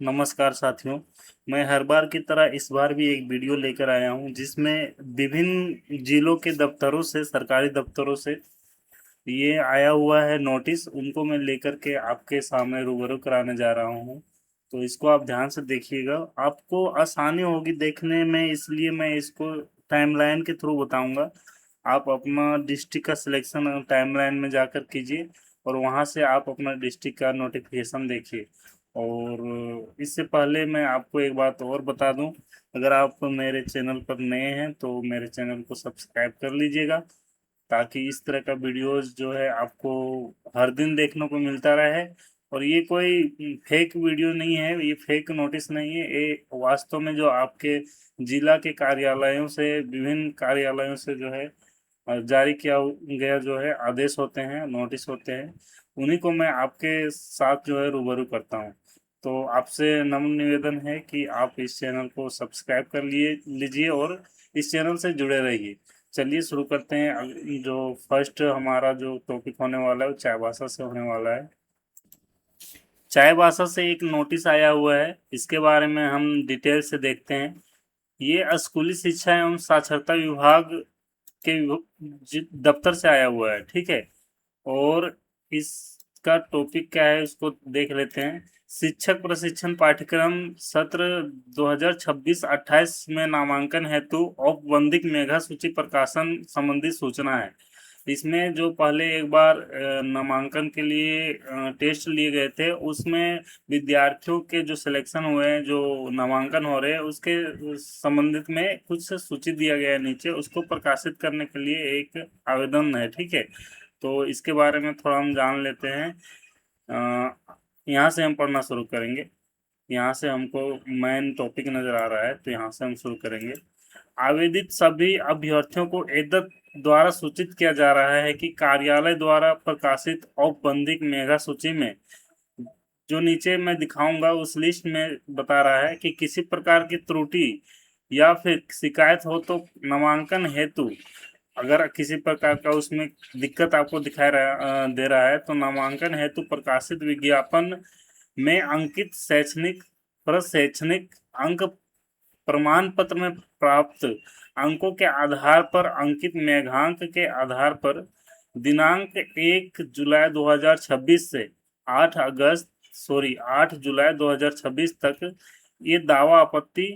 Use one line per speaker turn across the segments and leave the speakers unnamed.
नमस्कार साथियों। मैं हर बार की तरह इस बार भी एक वीडियो लेकर आया हूं जिसमें विभिन्न जिलों के दफ्तरों से, सरकारी दफ्तरों से ये आया हुआ है नोटिस, उनको मैं लेकर के आपके सामने रूबरू कराने जा रहा हूं। तो इसको आप ध्यान से देखिएगा, आपको आसानी होगी देखने में, इसलिए मैं इसको टाइमलाइन के थ्रू बताऊंगा। आप अपना डिस्ट्रिक्ट का सिलेक्शन टाइमलाइन में जाकर कीजिए और वहां से आप अपना डिस्ट्रिक्ट का नोटिफिकेशन देखिए। और इससे पहले मैं आपको एक बात और बता दूं, अगर आप मेरे चैनल पर नए हैं तो मेरे चैनल को सब्सक्राइब कर लीजिएगा, ताकि इस तरह का वीडियोस जो है आपको हर दिन देखने को मिलता रहे। और ये कोई फेक वीडियो नहीं है, ये फेक नोटिस नहीं है, ये वास्तव में जो आपके जिला के कार्यालयों से, विभिन्न कार्यालयों से जो है जारी किया गया जो है आदेश होते हैं, नोटिस होते हैं, उन्हीं को मैं आपके साथ जो है रूबरू करता हूँ। तो आपसे नम्र निवेदन है कि आप इस चैनल को सब्सक्राइब कर लिए लीजिए और इस चैनल से जुड़े रहिए। चलिए शुरू करते हैं। जो फर्स्ट हमारा जो टॉपिक होने वाला है वो चाईबासा से होने वाला है। चाईबासा से एक नोटिस आया हुआ है, इसके बारे में हम डिटेल से देखते हैं। ये स्कूली शिक्षा एवं साक्षरता विभाग के दफ्तर से आया हुआ है, ठीक है। और इसका टॉपिक क्या है उसको देख लेते हैं। शिक्षक प्रशिक्षण पाठ्यक्रम सत्र 2026-28 में नामांकन हेतु औपबंधिक मेधा सूची प्रकाशन संबंधी सूचना है। इसमें जो पहले एक बार नामांकन के लिए टेस्ट लिए गए थे, उसमें विद्यार्थियों के जो सिलेक्शन हुए हैं, जो नामांकन हो रहे हैं, उसके संबंधित में कुछ सूची दिया गया है नीचे, उसको प्रकाशित करने के लिए एक आवेदन है, ठीक है। तो इसके बारे में थोड़ा हम जान लेते हैं। यहाँ से हम पढ़ना शुरू करेंगे। यहाँ से हमको मेन टॉपिक नजर आ रहा है, तो यहाँ से हम शुरू करेंगे। आवेदित सभी अभ्यर्थियों को एदत द्वारा सूचित किया जा रहा है कि कार्यालय द्वारा प्रकाशित औपबंधिक मेधा सूची में, जो नीचे मैं दिखाऊंगा उस लिस्ट में बता रहा है कि किसी प्रकार की त्रुटि या फिर शिकायत हो तो नामांकन हेतु, अगर किसी प्रकार का उसमें दिक्कत आपको दे रहा है तो नामांकन हेतु प्रकाशित विज्ञापन में अंकित शैक्षणिक प्रशैक्षणिक अंक प्रमाण पत्र में प्राप्त अंकों के आधार पर अंकित मेघांक के आधार पर दिनांक 1 जुलाई 2026 से 8 जुलाई 2026 तक ये दावा आपत्ति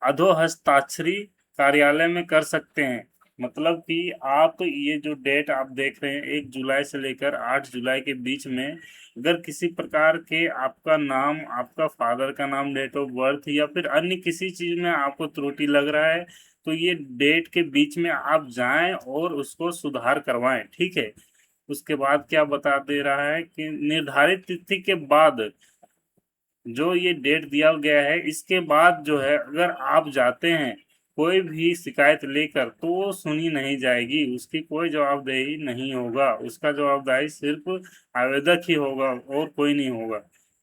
अधोहस्ताक्षरी कार्यालय में कर सकते हैं। मतलब कि आप ये जो डेट आप देख रहे हैं, 1 जुलाई से लेकर 8 जुलाई के बीच में, अगर किसी प्रकार के आपका नाम, आपका फादर का नाम, डेट ऑफ बर्थ या फिर अन्य किसी चीज में आपको त्रुटि लग रहा है, तो ये डेट के बीच में आप जाएं और उसको सुधार करवाएं, ठीक है। उसके बाद क्या बता दे रहा है कि निर्धारित तिथि के बाद, जो ये डेट दिया गया है, इसके बाद जो है अगर आप जाते हैं कोई भी शिकायत लेकर, तो वो सुनी नहीं जाएगी, उसकी कोई जवाबदेही नहीं होगा, उसका जवाबदेही सिर्फ आवेदक ही होगा और कोई नहीं होगा।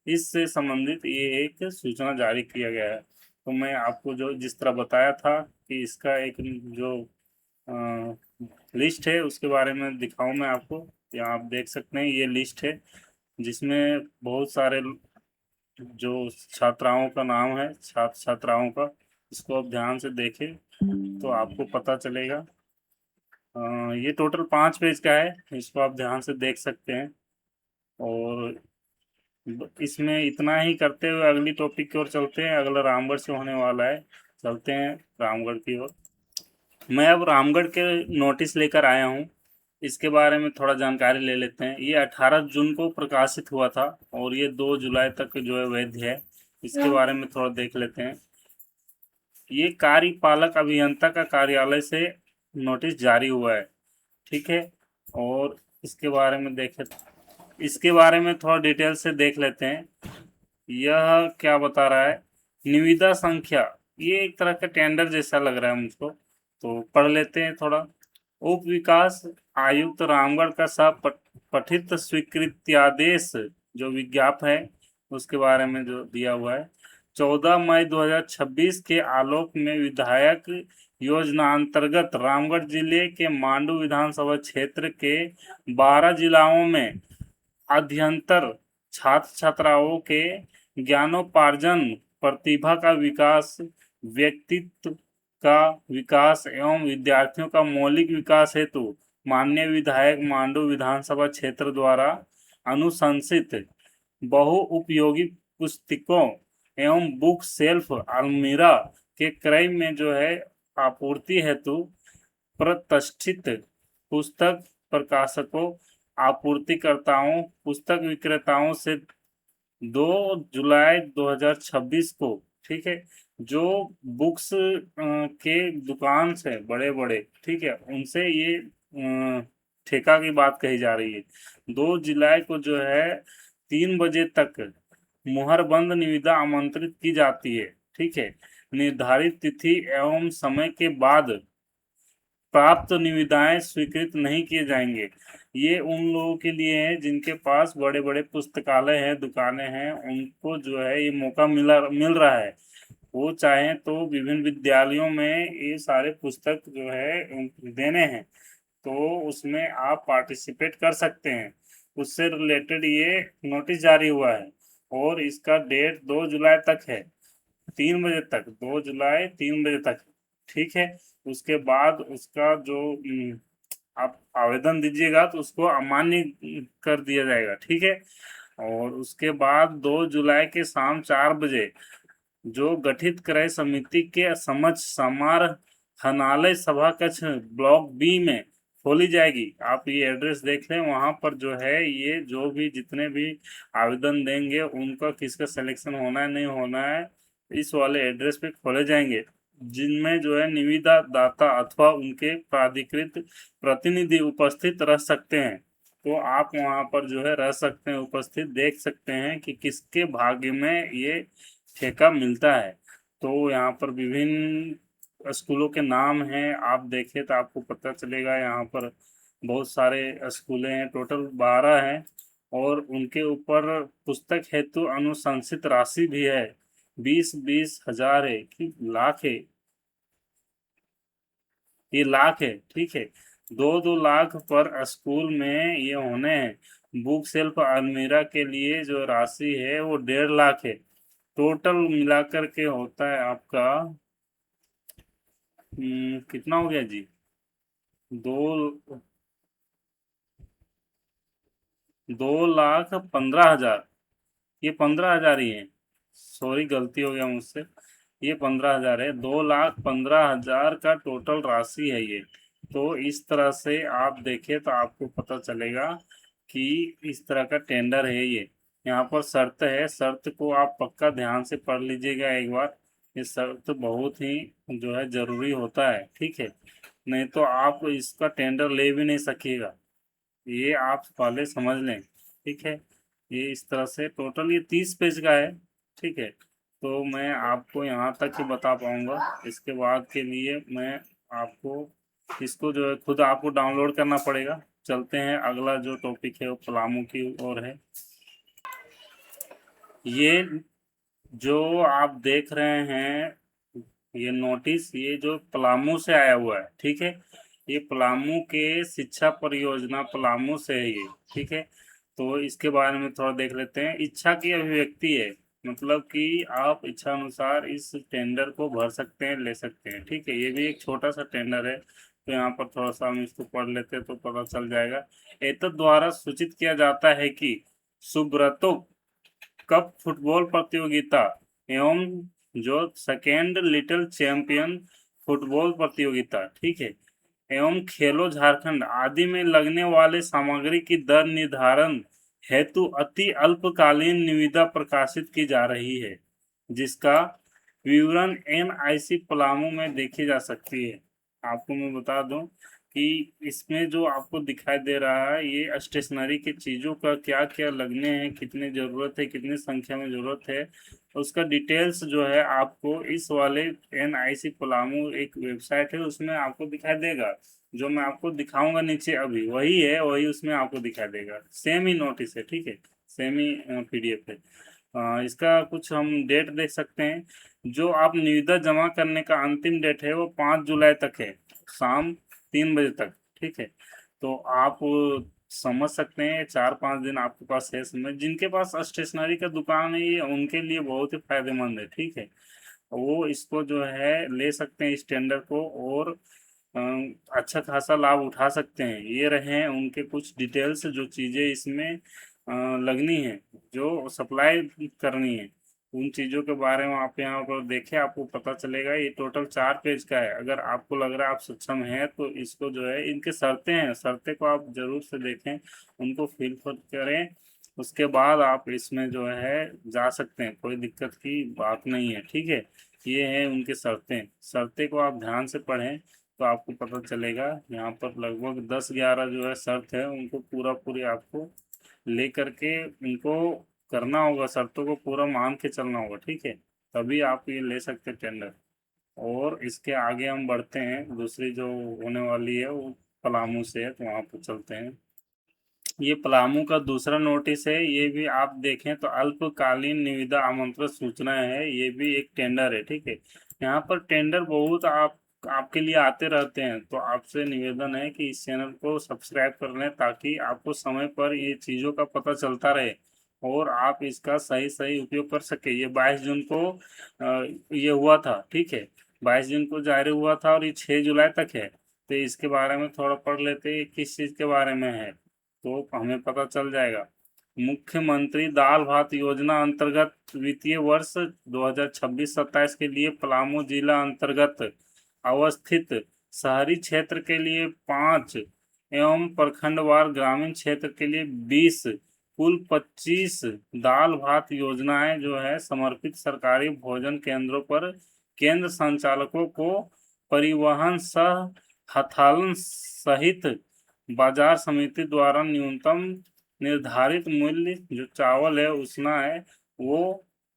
इससे संबंधित ये एक सूचना जारी किया गया है। तो मैं आपको जो जिस तरह बताया था कि इसका एक जो लिस्ट है उसके बारे में दिखाऊं मैं आपको। यहाँ आप देख सकते हैं, ये लिस्ट है जिसमें बहुत सारे जो छात्राओं का नाम है, छात्र छात्राओं का, इसको आप ध्यान से देखें तो आपको पता चलेगा। ये टोटल 5 पेज का है, इसको आप ध्यान से देख सकते हैं। और इसमें इतना ही करते हुए अगली टॉपिक की ओर चलते हैं। अगला रामगढ़ से होने वाला है, चलते हैं रामगढ़ की ओर। मैं अब रामगढ़ के नोटिस लेकर आया हूँ, इसके बारे में थोड़ा जानकारी ले लेते हैं। ये 18 जून को प्रकाशित हुआ था और ये 2 जुलाई तक जो है वैध है। इसके बारे में थोड़ा देख लेते हैं। ये कार्यपालक अभियंता का कार्यालय से नोटिस जारी हुआ है, ठीक है। और इसके बारे में देखें, इसके बारे में थोड़ा डिटेल से देख लेते हैं। यह क्या बता रहा है, निविदा संख्या, ये एक तरह का टेंडर जैसा लग रहा है मुझको, तो पढ़ लेते हैं थोड़ा। उप विकास आयुक्त रामगढ़ का पठित स्वीकृत्यादेश, जो विज्ञापन है उसके बारे में जो दिया हुआ है, 14 मई 2026 के आलोक में विधायक योजना अंतर्गत रामगढ़ जिले के मांडू विधानसभा क्षेत्र के 12 जिलाओं में अध्यंतर छात्र छात्राओं के ज्ञानोपार्जन, प्रतिभा का विकास, व्यक्तित्व का विकास एवं विद्यार्थियों का मौलिक विकास हेतु माननीय विधायक मांडू विधानसभा क्षेत्र द्वारा अनुशंसित बहुउपयोगी पुस्तकों एवं बुक सेल्फ अलमीरा के क्रय में जो है आपूर्ति हेतु प्रतिष्ठित पुस्तक प्रकाशकों, आपूर्तिकर्ताओं, पुस्तक विक्रेताओं से 2 जुलाई 2026 को, ठीक है, जो बुक्स के दुकान से बड़े बड़े, ठीक है, उनसे ये ठेका की बात कही जा रही है। 2 जुलाई को जो है 3 बजे तक मुहरबंद निविदा आमंत्रित की जाती है, ठीक है। निर्धारित तिथि एवं समय के बाद प्राप्त निविदाएं स्वीकृत नहीं किए जाएंगे। ये उन लोगों के लिए है जिनके पास बड़े बड़े पुस्तकालय हैं, दुकानें हैं, उनको जो है ये मौका मिल रहा है। वो चाहें तो विभिन्न विद्यालयों में ये सारे पुस्तक जो है देने हैं, तो उसमें आप पार्टिसिपेट कर सकते हैं। उससे रिलेटेड ये नोटिस जारी हुआ है और इसका डेट 2 जुलाई तक है, 3 बजे तक, 2 जुलाई 3 बजे तक, ठीक है। उसके बाद उसका जो आप आवेदन दीजिएगा तो उसको अमान्य कर दिया जाएगा, ठीक है। और उसके बाद 2 जुलाई के शाम 4 बजे जो गठित क्रय समिति के समझ समाहरणालय सभा कक्ष ब्लॉक बी में खोली जाएगी। आप ये एड्रेस देख लें, वहां पर जो है ये जो भी जितने भी आवेदन देंगे उनका किसका सिलेक्शन होना है नहीं होना है, इस वाले एड्रेस पे खोले जाएंगे, जिनमें जो है निविदा दाता अथवा उनके प्राधिकृत प्रतिनिधि उपस्थित रह सकते हैं। तो आप वहां पर जो है रह सकते हैं, उपस्थित देख सकते हैं कि किसके भाग्य में ये ठेका मिलता है। तो यहाँ पर विभिन्न स्कूलों के नाम हैं, आप देखें तो आपको पता चलेगा। यहाँ पर बहुत सारे स्कूलें हैं, टोटल 12 हैं, और उनके ऊपर पुस्तक हेतु अनुशंसित राशि भी है, 20-20 हजार है कि लाख है, ये लाख है, ठीक है। 2-2 लाख पर स्कूल में ये होने हैं। बुक सेल्फ अलमीरा के लिए जो राशि है वो 1.5 लाख है। टोटल मिलाकर के होता है आपका कितना हो गया जी, दो 2,15,000, ये 15,000 ही है, सॉरी गलती हो गया मुझसे, ये 15,000 है। 2,15,000 का टोटल राशि है ये। तो इस तरह से आप देखें तो आपको पता चलेगा कि इस तरह का टेंडर है ये। यहाँ पर शर्त है, शर्त को आप पक्का ध्यान से पढ़ लीजिएगा एक बार। ये शर्त बहुत ही जो है जरूरी होता है, ठीक है, नहीं तो आप इसका टेंडर ले भी नहीं सकिएगा, ये आप पहले समझ लें, ठीक है। ये इस तरह से टोटल ये 30 पेज का है, ठीक है। तो मैं आपको यहाँ तक ही बता पाऊंगा, इसके बाद के लिए मैं आपको इसको जो है खुद आपको डाउनलोड करना पड़ेगा। चलते हैं, अगला जो टॉपिक है वो पलामू की ओर है। ये जो आप देख रहे हैं ये नोटिस, ये जो पलामू से आया हुआ है, ठीक है, ये पलामू के शिक्षा परियोजना पलामू से है ये, ठीक है। तो इसके बारे में थोड़ा देख लेते हैं। इच्छा की अभिव्यक्ति है, मतलब कि आप इच्छा अनुसार इस टेंडर को भर सकते हैं, ले सकते हैं, ठीक है। ये भी एक छोटा सा टेंडर है, तो यहाँ पर थोड़ा सा हम इसको पढ़ लेते हैं तो पता चल जाएगा। एतद द्वारा सूचित किया जाता है कि सुब्रतो कप फुटबॉल प्रतियोगिता एवं जो सेकेंड लिटिल चैंपियन फुटबॉल प्रतियोगिता, ठीक है, एवं खेलो झारखंड आदि में लगने वाले सामग्री की दर निर्धारण हेतु अति अल्पकालीन निविदा प्रकाशित की जा रही है, जिसका विवरण NIC पलामू में देखी जा सकती है। आपको मैं बता दूं कि इसमें जो आपको दिखाई दे रहा है ये स्टेशनरी की चीज़ों का क्या क्या लगने हैं, कितनी ज़रूरत है, कितनी संख्या में ज़रूरत है, उसका डिटेल्स जो है आपको इस वाले NIC पलामू एक वेबसाइट है उसमें आपको दिखाई देगा। जो मैं आपको दिखाऊंगा नीचे अभी वही है, वही उसमें आपको दिखाई देगा, सेम ही नोटिस है, ठीक है, सेम ही PDF है। इसका कुछ हम डेट देख सकते हैं। जो आप निविदा जमा करने का अंतिम डेट है वो 5 जुलाई तक है, शाम 3 बजे तक, ठीक है। तो आप समझ सकते हैं 4-5 दिन आपके पास है समय। जिनके पास स्टेशनरी का दुकान है ये उनके लिए बहुत ही फायदेमंद है, ठीक है। वो इसको जो है ले सकते हैं इस टेंडर को, और अच्छा खासा लाभ उठा सकते हैं। ये रहे उनके कुछ डिटेल्स, जो चीज़ें इसमें लगनी है, जो सप्लाई करनी है, उन चीज़ों के बारे में आप यहाँ पर देखें, आपको पता चलेगा। ये टोटल 4 पेज का है। अगर आपको लग रहा है आप सक्षम हैं तो इसको जो है, इनके शर्तें हैं, शर्तें को आप जरूर से देखें, उनको फिल करें। उसके बाद आप इसमें जो है जा सकते हैं, कोई दिक्कत की बात नहीं है, ठीक है। ये है उनके शर्तें। शर्तें को आप ध्यान से पढ़ें तो आपको पता चलेगा। यहाँ पर लगभग 10-11 जो है शर्त है, उनको पूरा पूरी आपको ले करके उनको करना होगा, शर्तों को पूरा मान के चलना होगा, ठीक है। तभी आप ये ले सकते हैं टेंडर। और इसके आगे हम बढ़ते हैं, दूसरी जो होने वाली है वो पलामू से है, तो वहाँ पर चलते हैं। ये पलामू का दूसरा नोटिस है। ये भी आप देखें तो अल्पकालीन निविदा आमंत्रण सूचना है, ये भी एक टेंडर है, ठीक है। यहाँ पर टेंडर बहुत आपके लिए आते रहते हैं, तो आपसे निवेदन है कि इस चैनल को सब्सक्राइब कर लें, ताकि आपको समय पर ये चीज़ों का पता चलता रहे और आप इसका सही सही उपयोग कर सके। ये 22 जून को ये हुआ था, ठीक है। 22 जून को जारी हुआ था और ये 6 जुलाई तक है। तो इसके बारे में थोड़ा पढ़ लेते हैं किस चीज़ के बारे में है, तो हमें पता चल जाएगा। मुख्यमंत्री दाल भात योजना अंतर्गत वित्तीय वर्ष 2026-27 के लिए पलामू जिला अंतर्गत अवस्थित शहरी क्षेत्र के लिए 5 एवं प्रखंडवार ग्रामीण क्षेत्र के लिए 20 कुल 25 दाल भात योजनाएं जो है समर्पित सरकारी भोजन केंद्रों पर केंद्र संचालकों को परिवहन सह हथालन सहित बाजार समिति द्वारा न्यूनतम निर्धारित मूल्य जो चावल है उसना है वो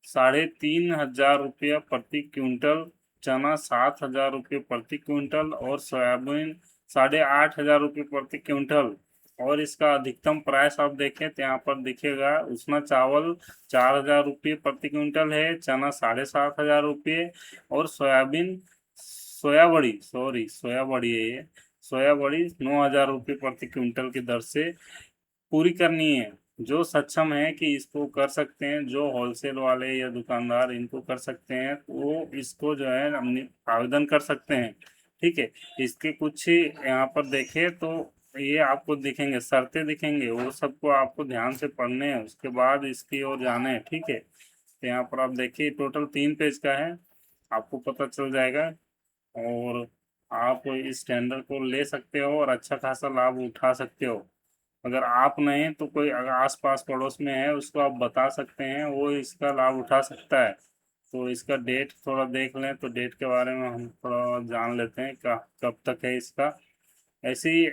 3,500 रुपया प्रति क्विंटल, चना 7,000 रुपये प्रति क्विंटल और सोयाबीन 8,500 रुपये प्रति क्विंटल। और इसका अधिकतम प्राइस आप देखें तो यहाँ पर दिखेगा, उसना चावल 4,000 रुपये प्रति क्विंटल है, चना 7,500 रुपये और सोयाबीन सोया बड़ी है ये, सोया बड़ी 9,000 रुपये प्रति क्विंटल की दर से पूरी करनी है। जो सक्षम है कि इसको कर सकते हैं, जो होलसेल वाले या दुकानदार इनको कर सकते हैं, वो इसको जो है अपनी आवेदन कर सकते हैं, ठीक है। इसके कुछ यहाँ पर देखें तो ये आपको दिखेंगे, शर्तें दिखेंगे, वो सबको आपको ध्यान से पढ़ने हैं, उसके बाद इसकी ओर जाना है, ठीक है। तो यहाँ पर आप देखिए टोटल 3 पेज का है, आपको पता चल जाएगा। और आप इस टेंडर को ले सकते हो और अच्छा खासा लाभ उठा सकते हो। अगर आप नहीं तो कोई अगर आस पास पड़ोस में है उसको आप बता सकते हैं, वो इसका लाभ उठा सकता है। तो इसका डेट थोड़ा देख लें, तो डेट के बारे में हम थोड़ा जान लेते हैं कब तक है इसका। ऐसी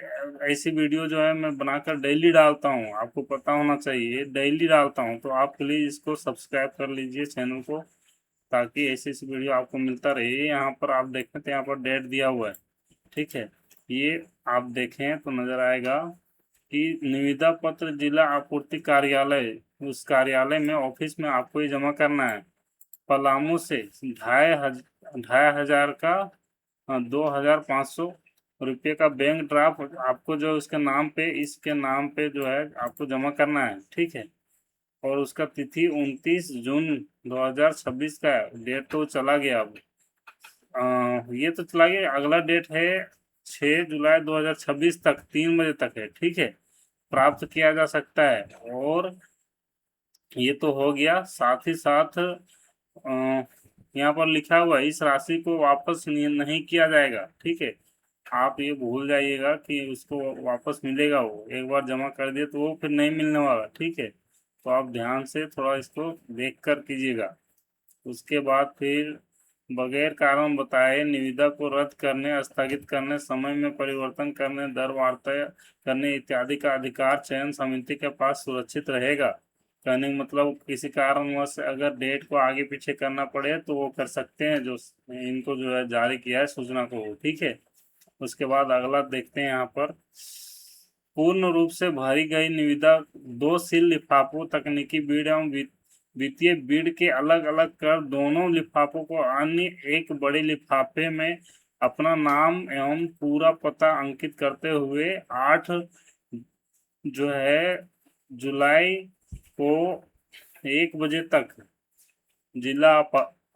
ऐसी वीडियो जो है मैं बनाकर डेली डालता हूँ, आपको पता होना चाहिए, डेली डालता हूँ। तो आप प्लीज़ इसको सब्सक्राइब कर लीजिए चैनल को, ताकि ऐसी ऐसी वीडियो आपको मिलता रहे। यहाँ पर आप देखें तो यहाँ पर डेट दिया हुआ है, ठीक है। ये आप देखें तो नज़र आएगा कि निविदा पत्र जिला आपूर्ति कार्यालय, उस कार्यालय में ऑफिस में आपको ये जमा करना है। पलामू से 2,500 का 2,500 रुपये का बैंक ड्राफ्ट आपको जो इसके नाम पे, इसके नाम पे जो है आपको जमा करना है, ठीक है। और उसका तिथि 29 जून 2026 का है। डेट तो चला गया अब, ये तो चला गया। अगला डेट है 6 जुलाई 2026 तक 3 बजे तक है, ठीक है, प्राप्त किया जा सकता है। और ये तो हो गया, साथ ही साथ यहाँ पर लिखा हुआ है इस राशि को वापस नहीं किया जाएगा, ठीक है। आप ये भूल जाइएगा कि उसको वापस मिलेगा, वो एक बार जमा कर दिए तो वो फिर नहीं मिलने वाला, ठीक है। तो आप ध्यान से थोड़ा इसको देख कर कीजिएगा। उसके बाद फिर बगैर कारण बताए निविदा को रद्द करने, स्थगित करने, समय में परिवर्तन करने, दर वार्ता करने इत्यादि का अधिकार चयन समिति के पास सुरक्षित रहेगा। कहने का मतलब किसी कारणवश अगर डेट को आगे पीछे करना पड़े तो वो कर सकते हैं, जो इनको जो है जारी किया है सूचना को, ठीक है। उसके बाद अगला देखते हैं यहाँ पर, पूर्ण रूप से भरी गई निविदा 2 सील लिफाफों तकनीकी बीड एवं वित्तीय बीड के अलग अलग कर दोनों लिफाफों को अन्य एक बड़े लिफाफे में अपना नाम एवं पूरा पता अंकित करते हुए 8 जो है जुलाई को 1 बजे तक जिला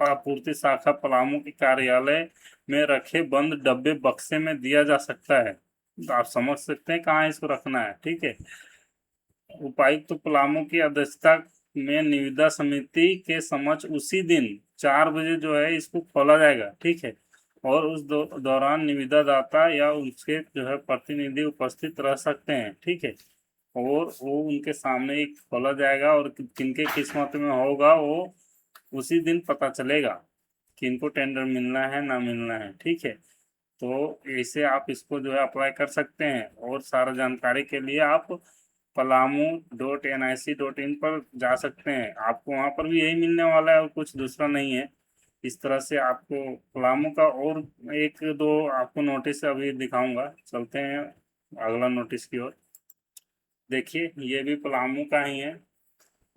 आपूर्ति शाखा पलामू के कार्यालय में रखे बंद डब्बे बक्से में दिया जा सकता है। तो आप समझ सकते हैं कहाँ इसको रखना है। ठीक है। उपायुक्त पलामू की अध्यक्षता में निविदा समिति के समक्ष उसी दिन 4 बजे जो है इसको खोला जाएगा। ठीक है। और उस दौरान निविदा दाता या उसके जो है प्रतिनिधि उपस्थित रह सकते हैं। ठीक है। और वो उनके सामने ही खोला जाएगा और किनके किस्मत में होगा वो उसी दिन पता चलेगा कि इनको टेंडर मिलना है ना मिलना है। ठीक है। तो ऐसे आप इसको जो है अप्लाई कर सकते हैं। और सारा जानकारी के लिए आप palamu.nic.in पर जा सकते हैं। आपको वहाँ पर भी यही मिलने वाला है और कुछ दूसरा नहीं है। इस तरह से आपको पलामू का और एक दो आपको नोटिस अभी दिखाऊंगा। चलते हैं अगला नोटिस की ओर। देखिए ये भी पलामू का ही है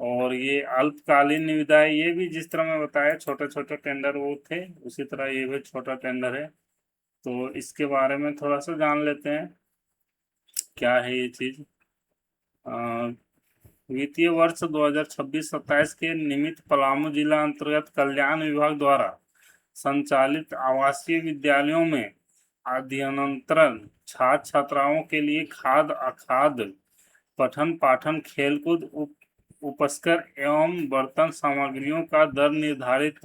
और ये अल्पकालीन निविदा है। ये भी जिस तरह मैं बताया छोटे छोटे टेंडर वो थे उसी तरह ये भी छोटा टेंडर है। तो इसके बारे में थोड़ा सा जान लेते हैं क्या है ये चीज। वित्तीय वर्ष 2026-27 के निमित्त पलामू जिला अंतर्गत कल्याण विभाग द्वारा संचालित आवासीय विद्यालयों में अध्ययनंतरण छात्र छात्राओं के लिए खाद अखाद पठन पाठन खेलकूद उपस्कर एवं बर्तन सामग्रियों का दर निर्धारित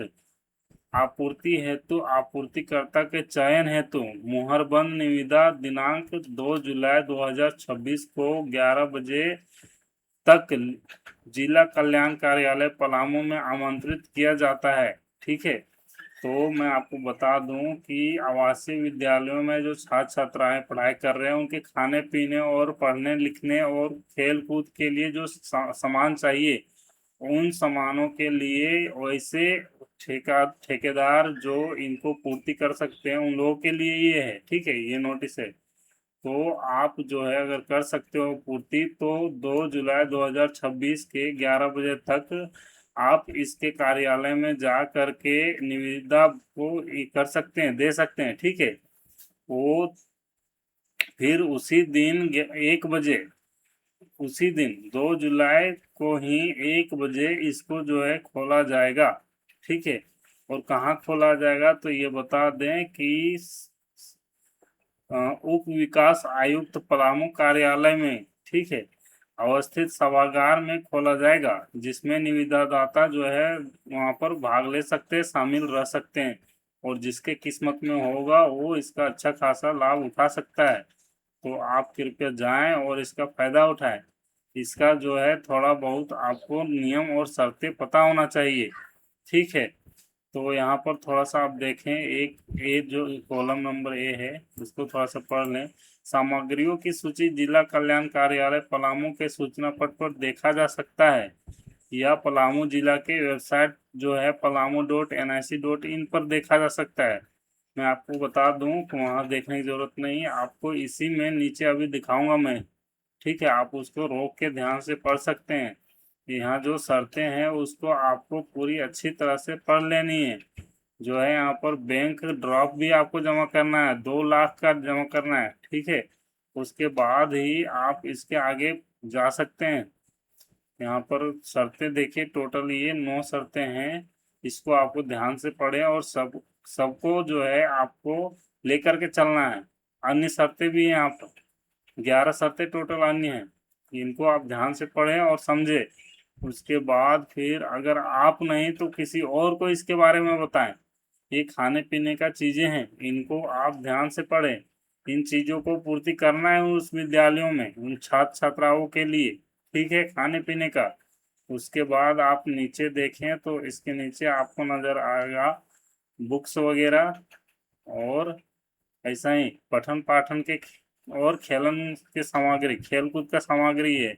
आपूर्ति हेतु आपूर्तिकर्ता के चयन हेतु मुहरबंद निविदा दिनांक 2 जुलाई 2026 को 11 बजे तक जिला कल्याण कार्यालय पलामू में आमंत्रित किया जाता है। ठीक है। तो मैं आपको बता दूं कि आवासीय विद्यालयों में जो छात्र छात्राएं पढ़ाई कर रहे हैं उनके खाने पीने और पढ़ने लिखने और खेल कूद के लिए जो सामान चाहिए उन सामानों के लिए वैसे ठेकेदार जो इनको पूर्ति कर सकते हैं उन लोगों के लिए ये है। ठीक है। ये नोटिस है। तो आप जो है अगर कर सकते हो पूर्ति तो 2 जुलाई 2026 के 11 बजे तक आप इसके कार्यालय में जा करके निविदा को कर सकते हैं, दे सकते हैं। ठीक है। वो फिर उसी दिन 1 बजे उसी दिन 2 जुलाई को ही 1 बजे इसको जो है खोला जाएगा। ठीक है। और कहाँ खोला जाएगा तो ये बता दें कि उप विकास आयुक्त पलामू कार्यालय में, ठीक है, अवस्थित सभागार में खोला जाएगा जिसमें निविदादाता जो है वहाँ पर भाग ले सकते हैं, शामिल रह सकते हैं और जिसके किस्मत में होगा वो इसका अच्छा खासा लाभ उठा सकता है। तो आप कृपया जाएं और इसका फायदा उठाएं। इसका जो है थोड़ा बहुत आपको नियम और शर्तें पता होना चाहिए। ठीक है। तो यहाँ पर थोड़ा सा आप देखें एक ए जो कॉलम नंबर ए है उसको थोड़ा सा पढ़ लें। सामग्रियों की सूची जिला कल्याण कार्यालय पलामू के सूचना पट पर देखा जा सकता है या पलामू जिला के वेबसाइट जो है palamu.nic.in पर देखा जा सकता है। मैं आपको बता दूं कि वहाँ देखने की जरूरत नहीं है, आपको इसी में नीचे अभी दिखाऊंगा मैं। ठीक है। आप उसको रोक के ध्यान से पढ़ सकते हैं। यहाँ जो शर्तें हैं उसको आपको पूरी अच्छी तरह से पढ़ लेनी है। जो है यहाँ पर बैंक ड्रॉप भी आपको जमा करना है, 2 लाख का जमा करना है। ठीक है। उसके बाद ही आप इसके आगे जा सकते हैं। यहाँ पर शर्तें देखिए, टोटल ये 9 शर्तें हैं। इसको आपको ध्यान से पढ़ें और सबको जो है आपको लेकर के चलना है। अन्य शर्तें भी हैं यहाँ पर, 11 शर्तें टोटल अन्य हैं। इनको आप ध्यान से पढ़ें और समझें। उसके बाद फिर अगर आप नहीं तो किसी और को इसके बारे में बताएं। ये खाने पीने का चीजें हैं, इनको आप ध्यान से पढ़ें। इन चीजों को पूर्ति करना है उस विद्यालयों में उन छात्र छात्राओं के लिए। ठीक है। खाने पीने का। उसके बाद आप नीचे देखें तो इसके नीचे आपको नजर आएगा बुक्स वगैरह और ऐसा ही पठन पाठन के और खेलन के सामग्री खेलकूद का सामग्री है।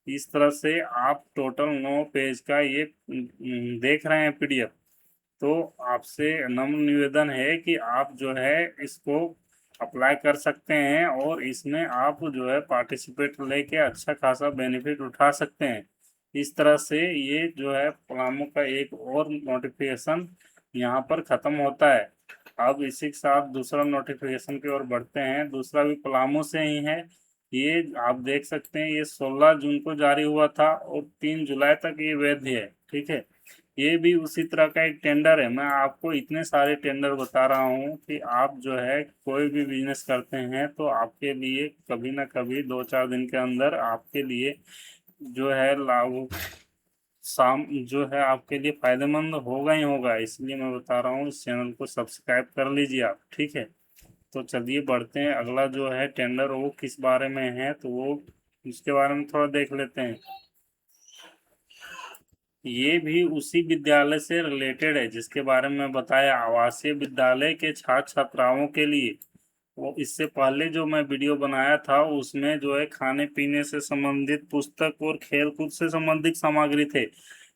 इस तरह से आप टोटल 9 पेज का ये देख रहे हैं पीडीएफ। तो आपसे नम्र निवेदन है कि आप जो है इसको अप्लाई कर सकते हैं और इसमें आप जो है पार्टिसिपेट लेके अच्छा खासा बेनिफिट उठा सकते हैं। इस तरह से ये जो है पलामू का एक और नोटिफिकेशन यहाँ पर खत्म होता है। अब इसी के साथ दूसरा नोटिफिकेशन की ओर बढ़ते हैं। दूसरा भी पलामू से ही है ये आप देख सकते हैं, ये 16 जून को जारी हुआ था और 3 जुलाई तक ये वैध है। ठीक है, ये भी उसी तरह का एक टेंडर है। मैं आपको इतने सारे टेंडर बता रहा हूँ कि आप जो है कोई भी बिजनेस करते हैं तो आपके लिए कभी ना कभी 2-4 दिन के अंदर आपके लिए जो है लागू शाम जो है आपके लिए फायदेमंद होगा ही होगा। इसलिए मैं बता रहा हूँ, इस चैनल को सब्सक्राइब कर लीजिए आप। ठीक है, तो चलिए बढ़ते हैं। अगला जो है टेंडर वो किस बारे में है, तो वो उसके बारे में थोड़ा देख लेते हैं। ये भी उसी विद्यालय से रिलेटेड है जिसके बारे में बताया, आवासीय विद्यालय के छात्र छात्राओं के लिए। वो इससे पहले जो मैं वीडियो बनाया था उसमें जो है खाने पीने से संबंधित पुस्तक और खेल कूद से संबंधित सामग्री थे,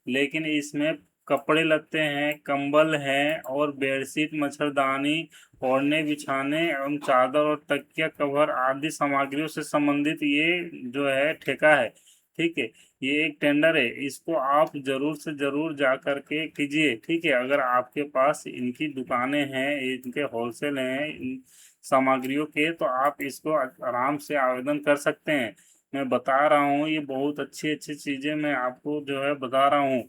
लेकिन इसमें कपड़े लत्ते हैं, कंबल हैं और बेडशीट, मच्छरदानी, ओढ़ने बिछाने एवं चादर और तकिया कवर आदि सामग्रियों से संबंधित ये जो है ठेका है। ठीक है, ये एक टेंडर है, इसको आप जरूर से जरूर जा करके कीजिए। ठीक है, अगर आपके पास इनकी दुकानें हैं, इनके होलसेल हैं इन सामग्रियों के, तो आप इसको आराम से आवेदन कर सकते हैं। मैं बता रहा हूँ, ये बहुत अच्छी अच्छी चीजें मैं आपको जो है बता रहा हूँ।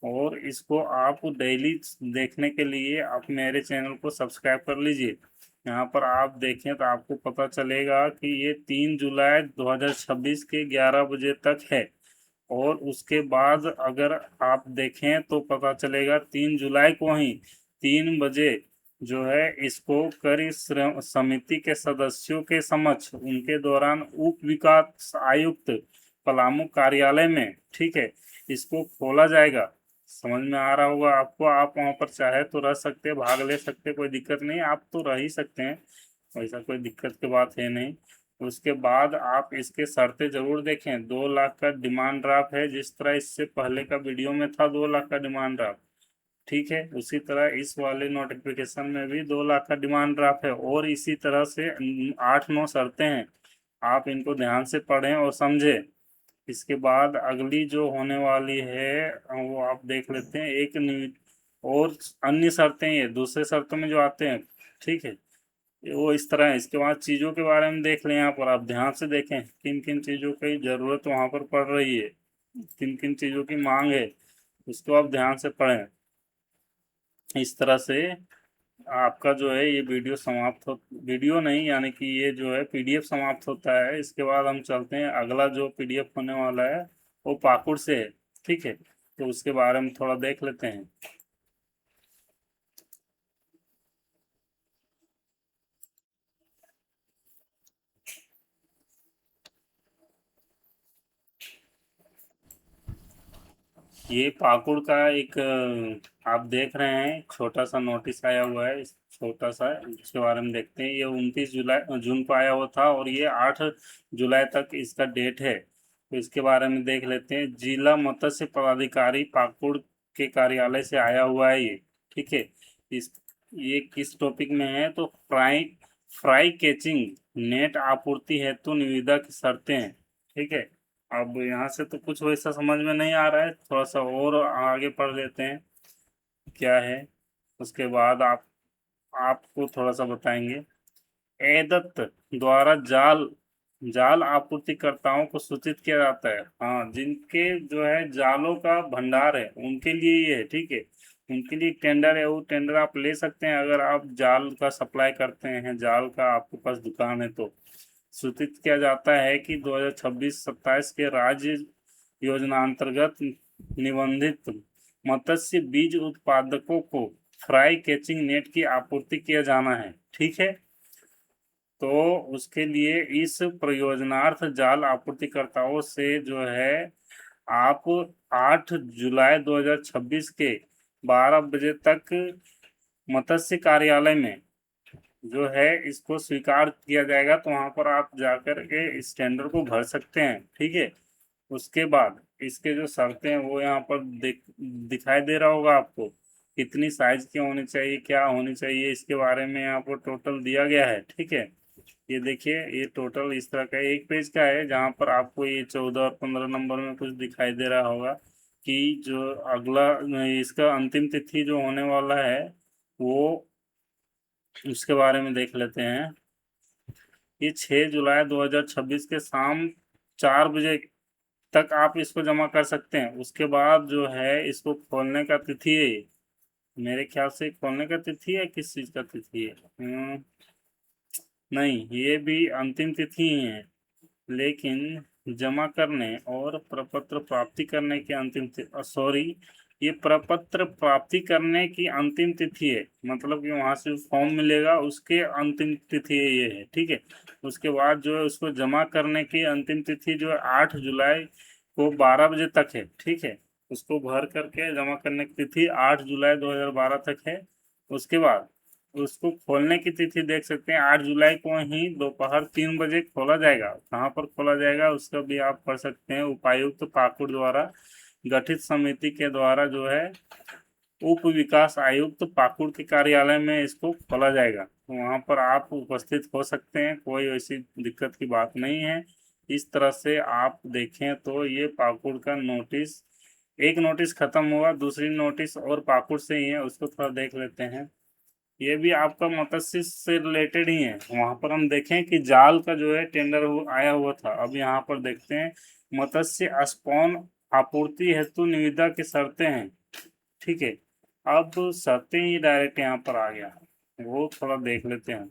और इसको आप डेली देखने के लिए आप मेरे चैनल को सब्सक्राइब कर लीजिए। यहाँ पर आप देखें तो आपको पता चलेगा कि ये 3 जुलाई 2026 के 11 बजे तक है। और उसके बाद अगर आप देखें तो पता चलेगा 3 जुलाई को ही 3 बजे जो है इसको कर समिति के सदस्यों के समक्ष उनके दौरान उप विकास आयुक्त पलामू कार्यालय में, ठीक है, इसको खोला जाएगा। समझ में आ रहा होगा आपको। आप वहां पर चाहे तो रह सकते हैं, भाग ले सकते हैं, कोई दिक्कत नहीं, आप तो रह ही सकते हैं, वैसा कोई दिक्कत की बात है नहीं। उसके बाद आप इसके शर्तें जरूर देखें। 2 लाख का डिमांड ड्राफ्ट है, जिस तरह इससे पहले का वीडियो में था 2 लाख का डिमांड ड्राफ्ट। ठीक है, उसी तरह इस वाले नोटिफिकेशन में भी 2 लाख का डिमांड ड्राफ्ट है और इसी तरह से 8-9 शर्तें हैं। आप इनको ध्यान से पढ़ें और समझें। इसके बाद अगली जो होने वाली है वो आप देख लेते हैं। और अन्य शर्तें, ये दूसरे शर्तों में जो आते हैं, ठीक है, वो इस तरह है। इसके बाद चीज़ों के बारे में देख लें, यहाँ पर आप ध्यान से देखें किन किन चीज़ों की ज़रूरत वहाँ पर पड़ रही है, किन किन चीज़ों की मांग है, उसको आप ध्यान से पढ़ें। इस तरह से आपका जो है ये वीडियो समाप्त हो, वीडियो नहीं यानी कि ये जो है पीडीएफ समाप्त होता है। इसके बाद हम चलते हैं, अगला जो पीडीएफ होने वाला है वो पाकुड़ से है। ठीक है, तो उसके बारे में थोड़ा देख लेते हैं। ये पाकुड़ का एक आप देख रहे हैं छोटा सा नोटिस आया हुआ है, इस छोटा सा इसके बारे में देखते हैं। ये 29 जुलाई जून को आया हुआ था और ये 8 जुलाई तक इसका डेट है। तो इसके बारे में देख लेते हैं। जिला मत्स्य पदाधिकारी पाकुड़ के कार्यालय से आया हुआ है ये। ठीक है, इस ये किस टॉपिक में है, तो फ्राई फ्राई कैचिंग नेट आपूर्ति हेतु निविदा की शर्तें हैं। ठीक है, अब यहाँ से तो कुछ वैसा समझ में नहीं आ रहा है, थोड़ा सा और आगे पढ़ लेते हैं क्या है। उसके बाद आपको थोड़ा सा बताएंगे। एदत्त द्वारा जाल जाल आपूर्तिकर्ताओं को सूचित किया जाता है। हाँ, जिनके जो है जालों का भंडार है उनके लिए ये है। ठीक है, उनके लिए टेंडर है, वो टेंडर आप ले सकते हैं अगर आप जाल का सप्लाई करते हैं, जाल का आपके पास दुकान है तो। सूचित किया जाता है कि 2026-27 के राज्य योजना अंतर्गत निबंधित मत्स्य बीज उत्पादकों को फ्राई कैचिंग नेट की आपूर्ति किया जाना है। ठीक है, तो उसके लिए इस परियोजनार्थ जाल आपूर्तिकर्ताओं से जो है आप 8 जुलाई 2026 के 12 बजे तक मत्स्य कार्यालय में जो है इसको स्वीकार किया जाएगा, तो वहां पर आप जाकर के इस टेंडर को भर सकते हैं। ठीक है, उसके बाद इसके जो शर्तें हैं वो यहाँ पर दिखाई दे रहा होगा आपको, कितनी साइज की होनी चाहिए, क्या होनी चाहिए, इसके बारे में यहाँ पर टोटल दिया गया है। ठीक है, ये देखिए, ये टोटल इस तरह का एक पेज का है जहाँ पर आपको ये 14 और 15 नंबर में कुछ दिखाई दे रहा होगा कि जो अगला इसका अंतिम तिथि जो होने वाला है वो उसके बारे में देख लेते हैं। ये 6 जुलाई 2026 के शाम 4 बजे तक आप इसको जमा कर सकते हैं। उसके बाद जो है इसको खोलने का तिथि है ये। मेरे ख्याल से खोलने का तिथि है, किस चीज का तिथि है? नहीं, ये भी अंतिम तिथि ही है, लेकिन जमा करने और प्रपत्र प्राप्ति करने की अंतिम तिथि, सॉरी, ये प्रपत्र प्राप्ति करने की अंतिम तिथि है, मतलब कि वहां से फॉर्म मिलेगा उसके अंतिम तिथि ये है, ठीक है। उसके बाद जो है उसको जमा करने की अंतिम तिथि जो है 8 जुलाई को 12 बजे तक है, ठीक है। उसको भर करके जमा करने की तिथि 8 जुलाई 2012 तक है। उसके बाद उसको खोलने की तिथि देख सकते हैं, 8 जुलाई को ही दोपहर 3 बजे खोला जाएगा। कहाँ पर खोला जाएगा उसका भी आप पढ़ सकते हैं। उपायुक्त पाकुड़ द्वारा गठित समिति के द्वारा जो है उप विकास आयुक्त पाकुड़ के कार्यालय में इसको खोला जाएगा। तो वहाँ पर आप उपस्थित हो सकते हैं, कोई ऐसी दिक्कत की बात नहीं है। इस तरह से आप देखें तो ये पाकुड़ का नोटिस, एक नोटिस खत्म हुआ, दूसरी नोटिस और पाकुड़ से ही है, उसको थोड़ा देख लेते हैं। ये भी आपका मत्स्य से रिलेटेड ही है। वहां पर हम देखें कि जाल का जो है टेंडर आया हुआ था। अब यहाँ पर देखते हैं मत्स्य स्पॉन आपूर्ति हेतु निविदा की शर्तें हैं, ठीक है। अब शर्तें ही डायरेक्ट यहाँ पर आ गया, वो थोड़ा देख लेते हैं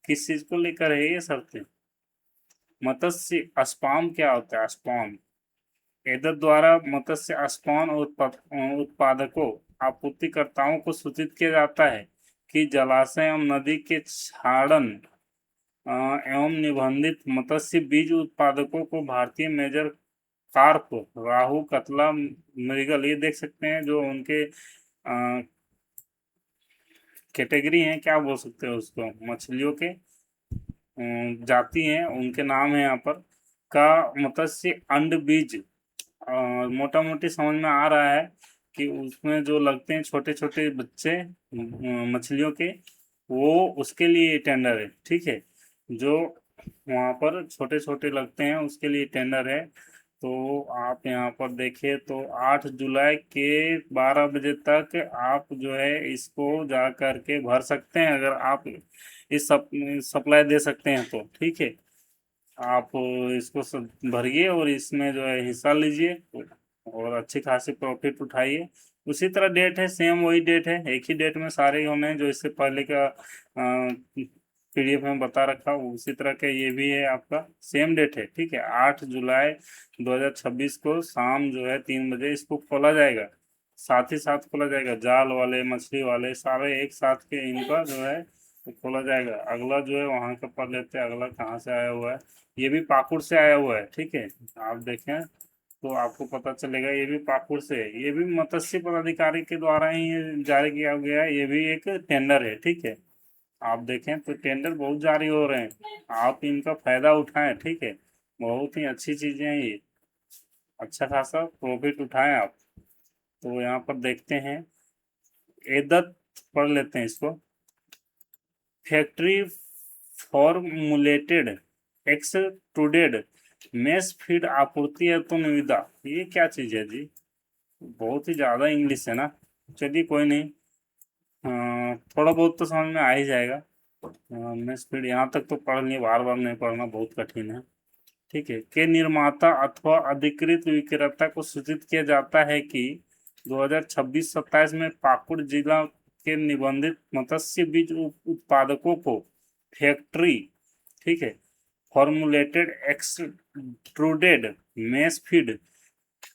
किस चीज को लेकर है ये शर्तें। मत्स्य स्पाम क्या होता है? स्पाम एदर द्वारा मत्स्य स्पान उत्पादकों आपूर्तिकर्ताओं को सूचित किया जाता है कि जलाशय एवं नदी के छाड़न एवं निबंधित मत्स्य बीज उत्पादकों को भारतीय मेजर कार्प, राहु, कतला, मृगल, ये देख सकते हैं जो उनके कैटेगरी हैं, क्या बोल सकते हैं उसको, मछलियों के जाति हैं, उनके नाम है यहाँ पर, का मत्स्य अंड बीज, मोटा मोटी समझ में आ रहा है कि उसमें जो लगते हैं छोटे छोटे बच्चे मछलियों के, वो उसके लिए टेंडर है, ठीक है। जो वहाँ पर छोटे छोटे लगते हैं उसके लिए टेंडर है। तो आप यहाँ पर देखिए तो 8 जुलाई के 12 बजे तक आप जो है इसको जा करके भर सकते हैं, अगर आप इस सप्लाई दे सकते हैं तो, ठीक है। आप इसको सब भरिए और इसमें जो है हिस्सा लीजिए और अच्छी खासी प्रॉफिट उठाइए। उसी तरह डेट है, सेम वही डेट है, एक ही डेट में सारे होने हैं जो इससे पहले का पीडीएफ में बता रखा, उसी तरह का ये भी है आपका, सेम डेट है, ठीक है। 8 जुलाई 2026 को शाम जो है 3 बजे इसको खोला जाएगा। साथ ही साथ खोला जाएगा, जाल वाले मछली वाले सारे एक साथ के इनका जो है तो खोला जाएगा। अगला जो है वहाँ का पढ़ लेते हैं, अगला कहाँ से आया हुआ है। ये भी पाकुड़ से आया हुआ है, ठीक है। आप देखें तो आपको पता चलेगा ये भी पाकुड़ से है। ये भी मत्स्य पदाधिकारी के द्वारा ही ये जारी किया गया है, ये भी एक टेंडर है, ठीक है। आप देखें तो टेंडर बहुत जारी हो रहे हैं, आप इनका फायदा उठाएं, ठीक है। बहुत ही अच्छी चीजें हैं ये, अच्छा खासा प्रॉफिट उठाएं आप। तो यहाँ पर देखते हैं, एदत पढ़ लेते हैं इसको, factory formulated extruded mess feed आपूर्ति है तो निविदा, ये क्या चीज है जी? बहुत ही ज्यादा इंग्लिश है ना। चलिए कोई नहीं, थोड़ा बहुत तो समझ में आ ही जाएगा। मेस फीड यहाँ तक तो पढ़ लिए, बार बार नहीं पढ़ना, बहुत कठिन है, ठीक है। के निर्माता अथवा अधिकृत विक्रेता को सूचित किया जाता है कि 2026-27 में पाकुड़ जिला के निबंधित मत्स्य बीज उत्पादकों को फैक्ट्री, ठीक है, फॉर्मुलेटेड एक्सट्रूडेड मेस फीड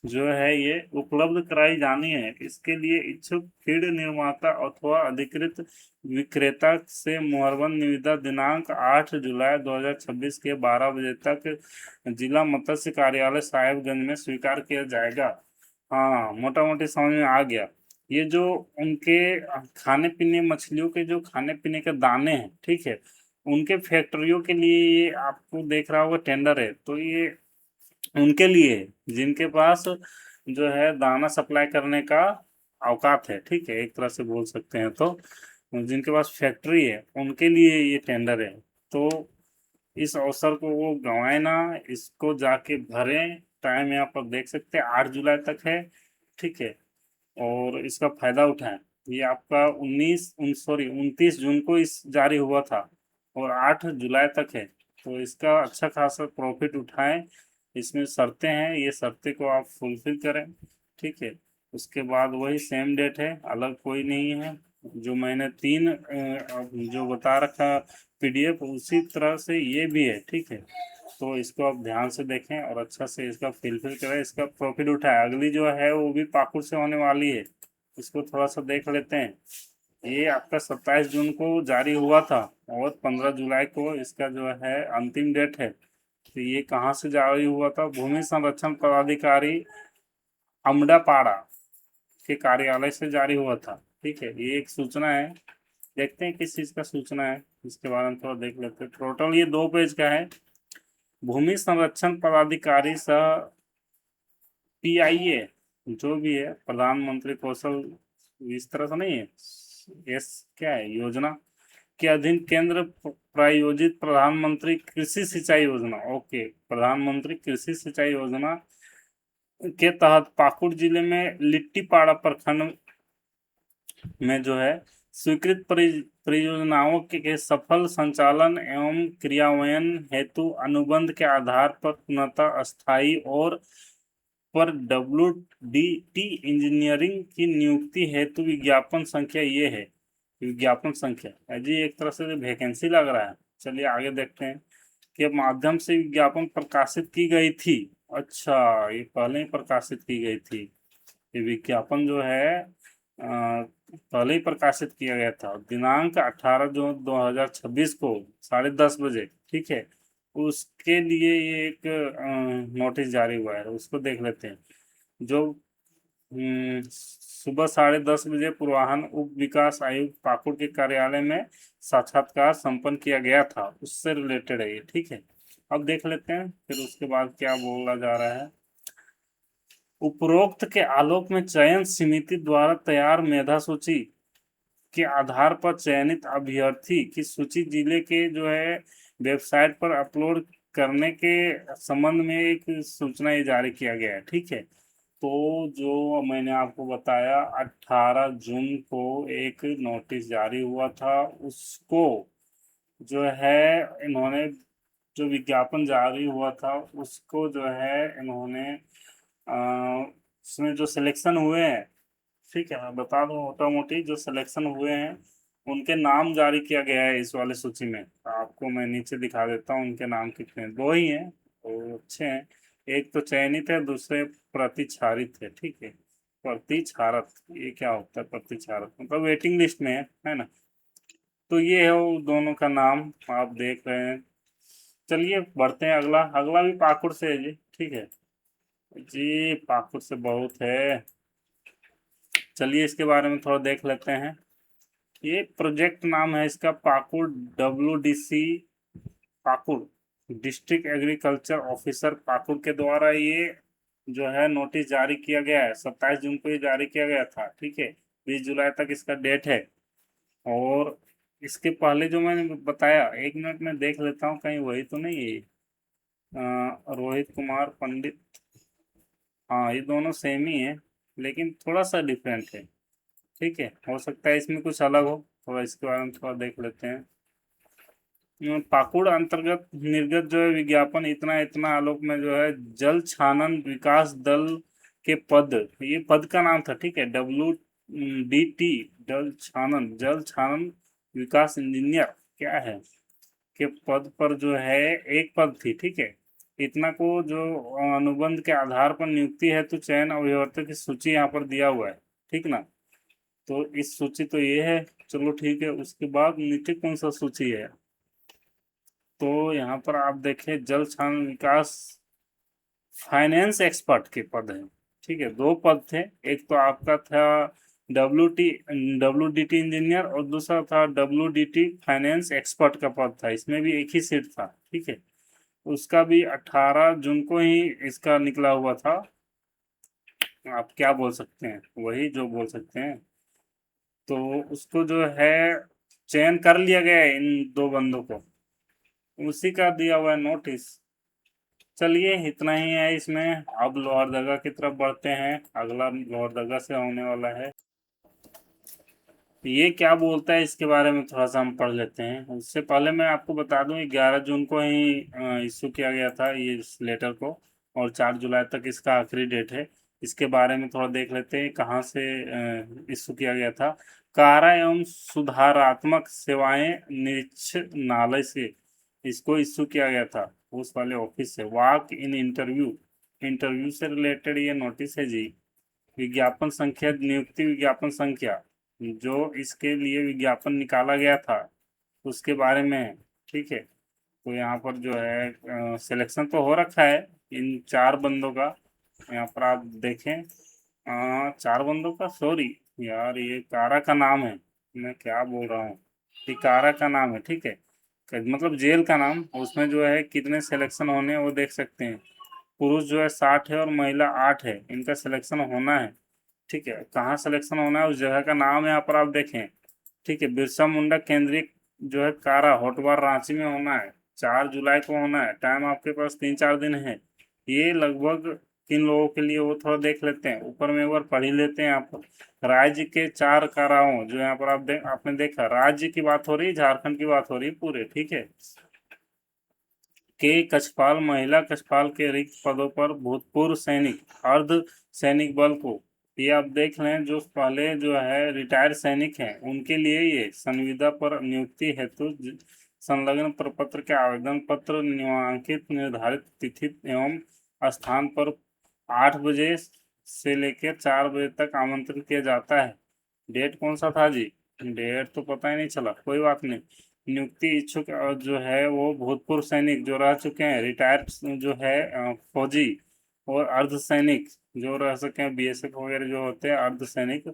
जो है ये उपलब्ध कराई जानी है। इसके लिए इच्छुक फीड निर्माता अथवा अधिकृत विक्रेता से मुहरबंद निविदा दिनांक 8 जुलाई 2026 के 12 बजे तक जिला मत्स्य कार्यालय साहेबगंज में स्वीकार किया जाएगा। हाँ, मोटा मोटी समझ में आ गया। ये जो उनके खाने पीने, मछलियों के जो खाने पीने के दाने हैं, ठीक है, उनके फैक्ट्रियों के लिए ये आपको देख रहा होगा टेंडर है, तो ये उनके लिए जिनके पास जो है दाना सप्लाई करने का औकात है, ठीक है, एक तरह से बोल सकते हैं। तो जिनके पास फैक्ट्री है उनके लिए ये टेंडर है। तो इस अवसर को वो गंवाए ना, इसको जाके भरें। टाइम यहाँ पर देख सकते हैं 8 जुलाई तक है, ठीक है, और इसका फायदा उठाएं। ये आपका 19 सॉरी 29 जून को इस जारी हुआ था और 8 जुलाई तक है। तो इसका अच्छा खासा प्रॉफिट उठाएं। इसमें शर्तें हैं, ये शर्तें को आप फुलफिल करें, ठीक है। उसके बाद वही सेम डेट है, अलग कोई नहीं है। जो मैंने तीन जो बता रखा पीडीएफ, उसी तरह से ये भी है, ठीक है। तो इसको आप ध्यान से देखें और अच्छा से इसका फिलफिल करें, इसका प्रॉफिट उठाएं। अगली जो है वो भी पाकुड़ से होने वाली है, इसको थोड़ा सा देख लेते हैं। ये आपका 27 जून को जारी हुआ था और 15 जुलाई को इसका जो है अंतिम डेट है। तो ये कहाँ से जारी हुआ था? भूमि संरक्षण पदाधिकारी अमडापाड़ा के कार्यालय से जारी हुआ था, ठीक है। ये एक सूचना है, देखते हैं किस चीज का सूचना है, इसके बारे में थोड़ा देख लेते हैं। टोटल ये 2 पेज का है। भूमि संरक्षण पदाधिकारी सह पीआईए, जो भी है प्रधानमंत्री कौशल, इस तरह से नहीं है, यस क्या है, योजना के अधीन केंद्र प्रायोजित प्रधानमंत्री कृषि सिंचाई योजना, ओके, प्रधानमंत्री कृषि सिंचाई योजना के तहत पाकुड़ जिले में लिट्टीपाड़ा प्रखंड में जो है स्वीकृत परियोजनाओं के सफल संचालन एवं क्रियान्वयन हेतु अनुबंध के आधार पर पूर्णतः अस्थायी और पर WDT इंजीनियरिंग की नियुक्ति हेतु विज्ञापन संख्या ये है। विज्ञापन संख्या जी, एक तरह से वैकेंसी लग रहा है। चलिए आगे देखते हैं। के माध्यम से विज्ञापन प्रकाशित की गई थी। अच्छा, ये पहले ही प्रकाशित की गई थी। ये विज्ञापन जो है पहले ही प्रकाशित किया गया था, दिनांक 18 जून 2026 को 10:30 बजे, ठीक है। उसके लिए ये एक नोटिस जारी हुआ है, उसको देख लेते हैं। जो सुबह 10:30 बजे पूर्वाह्न उप विकास आयुक्त पाकुड़ के कार्यालय में साक्षात्कार संपन्न किया गया था, उससे रिलेटेड है ये, ठीक है। अब देख लेते हैं फिर उसके बाद क्या बोला जा रहा है। उपरोक्त के आलोक में चयन समिति द्वारा तैयार मेधा सूची के आधार पर चयनित अभ्यर्थी की सूची जिले के जो है वेबसाइट पर अपलोड करने के संबंध में एक सूचना ये जारी किया गया है, ठीक है। तो जो मैंने आपको बताया 18 जून को एक नोटिस जारी हुआ था, उसको जो है इन्होंने, जो विज्ञापन जारी हुआ था उसको जो है इन्होंने उसमें जो सिलेक्शन हुए हैं, ठीक है, मैं बता दूं मोटा मोटी जो सिलेक्शन हुए हैं उनके नाम जारी किया गया है इस वाले सूची में। आपको मैं नीचे दिखा देता हूँ उनके नाम कितने हैं। दो ही हैं, तो अच्छे हैं। एक तो चयनित है, दूसरे प्रतिच्छारित है, ठीक है। प्रतिच्छारत, ये क्या होता है प्रतिच्छारत? मतलब वेटिंग लिस्ट में है ना। तो ये है वो दोनों का नाम, आप देख रहे हैं। चलिए बढ़ते हैं, अगला अगला भी पाकुड़ से है जी, ठीक है। जी पाकुड़ से बहुत है, चलिए इसके बारे में थोड़ा देख लेते हैं। ये प्रोजेक्ट नाम है इसका Pakur WDC, Pakur district agriculture officer Pakur के द्वारा ये जो है नोटिस जारी किया गया है। 27 जून को ये जारी किया गया था, ठीक है। 20 जुलाई तक इसका डेट है। और इसके पहले जो मैंने बताया, 1 मिनट में देख लेता हूँ कहीं वही तो नहीं है। रोहित कुमार पंडित, हाँ ये दोनों सेम ही है, लेकिन थोड़ा सा डिफरेंट है, ठीक है। हो सकता है इसमें कुछ अलग हो, थोड़ा इसके बारे में थोड़ा देख लेते हैं। पाकुड़ अंतर्गत निर्गत जो है विज्ञापन इतना इतना आलोक में जो है जल छानन विकास दल के पद, ये पद का नाम था, ठीक है। WDT जल छानन विकास इंजीनियर क्या है के पद पर जो है एक पद थी, ठीक है। इतना को जो अनुबंध के आधार पर नियुक्ति है तो चयन अभ्यर्थियों की सूची यहाँ पर दिया हुआ है, ठीक ना। तो इस सूची तो ये है, चलो ठीक है। उसके बाद नीचे कौन सा सूची है? तो यहाँ पर आप देखें जल छान विकास फाइनेंस एक्सपर्ट के पद हैं, ठीक है। 2 पद थे, एक तो आपका था WDT इंजीनियर और दूसरा था WDT फाइनेंस एक्सपर्ट का पद था। इसमें भी एक ही सीट था, ठीक है। उसका भी 18 जून को ही इसका निकला हुआ था। आप क्या बोल सकते हैं, वही जो बोल सकते हैं। तो उसको जो है चयन कर लिया गया है इन 2 बंदों को, उसी का दिया हुआ है नोटिस। चलिए इतना ही है इसमें। अब लोहरदगा की तरफ बढ़ते हैं, अगला लोहरदगा से होने वाला है। ये क्या बोलता है इसके बारे में थोड़ा सा हम पढ़ लेते हैं। उससे पहले मैं आपको बता दूं 11 जून को ही इशू किया गया था ये इस लेटर को, और 4 जुलाई तक इसका आखिरी डेट है। इसके बारे में थोड़ा देख लेते हैं कहाँ से इशू किया गया था। कारा एवं सुधारात्मक सेवाएं निरीक्षणालय से इसको इशू किया गया था, उस वाले ऑफिस से। वाक इन इंटरव्यू, इंटरव्यू से रिलेटेड ये नोटिस है जी। विज्ञापन संख्या, नियुक्ति विज्ञापन संख्या, जो इसके लिए विज्ञापन निकाला गया था उसके बारे में है। ठीक है, तो यहाँ पर जो है सिलेक्शन तो हो रखा है इन 4 बंदों का। यहाँ पर आप देखें 4 बंदों का, सॉरी यार ये कारा का नाम है, मैं क्या बोल रहा हूँ, ये कारा का नाम है। ठीक है, मतलब जेल का नाम, उसमें जो है कितने सिलेक्शन होने हैं वो देख सकते हैं। पुरुष जो है 60 है और महिला 8 है, इनका सिलेक्शन होना है। ठीक है, कहाँ सिलेक्शन होना है उस जगह का नाम यहाँ पर आप देखें। ठीक है, बिरसा मुंडा केंद्रीय जो है कारा होटवार रांची में होना है। 4 जुलाई को होना है। टाइम आपके पास 3-4 दिन है। ये लगभग किन लोगों के लिए वो थोड़ा देख लेते हैं, ऊपर में एक बार पढ़ ही लेते हैं। आप राज्य के 4 काराओं जो यहाँ पर आपने देखा, राज्य की बात हो रही है, झारखंड की बात हो रही है पूरे। ठीक है, के कछपाल, महिला कछपाल के रिक्त पदों पर भूतपूर्व सैनिक, अर्ध सैनिक बल को, ये आप देख लें जो पहले जो है रिटायर्ड सैनिक हैं उनके लिए ये संविदा पर नियुक्ति हेतु संलग्न प्रपत्र के आवेदन पत्र निम्नांकित निर्धारित तिथि एवं स्थान पर 8 बजे से लेकर 4 बजे तक आमंत्रित किया जाता है। डेट कौन सा था जी, डेट तो पता ही नहीं चला, कोई बात नहीं। नियुक्ति इच्छुक जो है वो भूतपूर्व सैनिक जो रह चुके हैं, रिटायर्ड जो है फौजी, और अर्ध सैनिक जो रह सके हैं, बीएसएफ वगैरह जो होते हैं अर्ध सैनिक,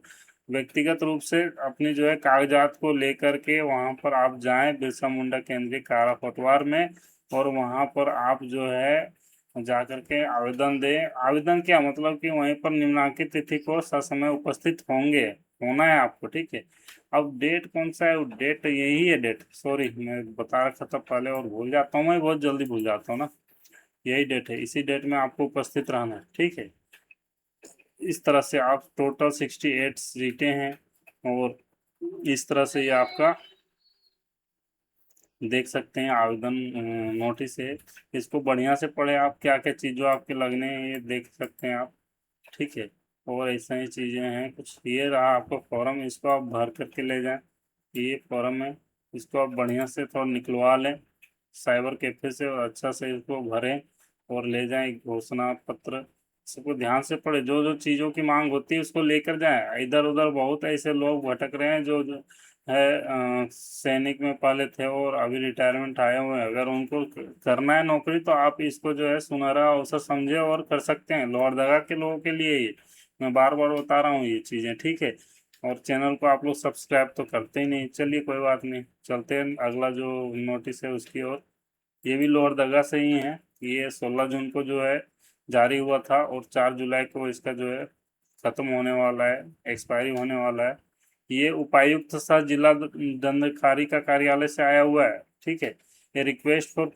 व्यक्तिगत रूप से अपनी जो है कागजात को लेकर के वहां पर आप जाएं बिरसा मुंडा केंद्रीय कारा कोतवाल में, और वहां पर आप जो है जाकर के आवेदन दें। आवेदन क्या मतलब कि वहीं पर निम्नांकित तिथि को ससमय उपस्थित होना है आपको। ठीक है, अब डेट कौन सा है, डेट यही है डेट, सॉरी मैं बता रखा था पहले और भूल जाता हूँ, मैं बहुत जल्दी भूल जाता हूँ ना। यही डेट है, इसी डेट में आपको उपस्थित रहना है। ठीक है, इस तरह से आप टोटल 68 सीटें हैं, और इस तरह से ये आपका देख सकते हैं आवेदन नोटिस है। इसको बढ़िया से पढ़े आप, क्या क्या चीज़ों आपके लगने हैं ये देख सकते हैं आप। ठीक है, और ऐसा ही चीज़ें हैं कुछ। ये रहा आपका फॉर्म, इसको आप भर करके ले जाएं। ये फॉर्म है, इसको आप बढ़िया से थोड़ा निकलवा लें साइबर कैफे से, और अच्छा से इसको भरें और ले जाएं घोषणा पत्र। सबको ध्यान से पढ़े, जो जो चीज़ों की मांग होती है उसको लेकर जाएं। इधर उधर बहुत ऐसे लोग भटक रहे हैं जो है सैनिक में पहले थे और अभी रिटायरमेंट आए हुए हैं। अगर उनको करना है नौकरी तो आप इसको जो है सुनहरा अवसर समझे और कर सकते हैं। लोहरदगा के लोगों के लिए ये मैं बार बार बता रहा हूँ ये चीज़ें। ठीक है, और चैनल को आप लोग सब्सक्राइब तो करते ही नहीं। चलिए कोई बात नहीं, चलते हैं अगला जो नोटिस है उसकी ओर। ये भी लोहरदगा से ही है। ये 16 जून को जो है जारी हुआ था, और 4 जुलाई को इसका जो है खत्म होने वाला है, एक्सपायरी होने वाला है। ये उपायुक्त सह जिला दंडाधिकारी का कार्यालय से आया हुआ है। ठीक है, ये रिक्वेस्ट फॉर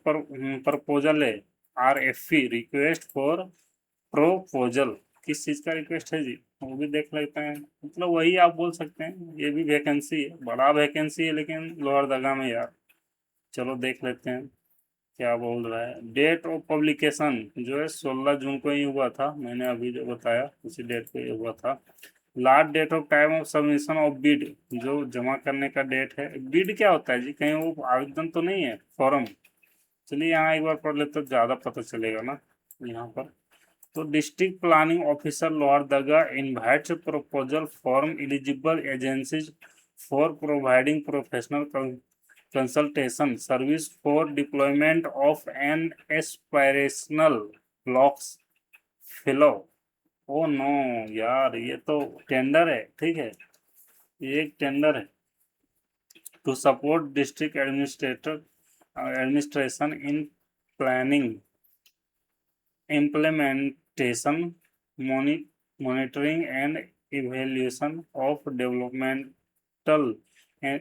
प्रपोजल है, RFP, रिक्वेस्ट फॉर प्रोपोजल। किस चीज़ का रिक्वेस्ट है जी, वो भी देख लेते हैं। मतलब वही आप बोल सकते हैं, ये भी वैकेंसी है, बड़ा वैकेंसी है लेकिन लोहरदगा में यार। चलो देख लेते हैं क्या बोल रहा है। डेट ऑफ पब्लिकेशन जो है 16 जून को ही हुआ था, मैंने अभी जो बताया उसी डेट को ही हुआ था। Last date of time of submission of bid, जो जमा करने का डेट है। बिड क्या होता है जी, कहीं वो आवेदन तो नहीं है, फॉर्म। चलिए यहाँ एक बार पढ़ लेते तो ज़्यादा पता चलेगा ना यहाँ पर। तो district planning officer Lohardaga invites proposal form eligible agencies for providing professional consultation service for deployment of an aspirational blocks fellow. Oh no यार, ये तो टेंडर है। ठीक है, ये एक टेंडर है to support district administration in planning, implementation, monitoring and evaluation of developmental uh,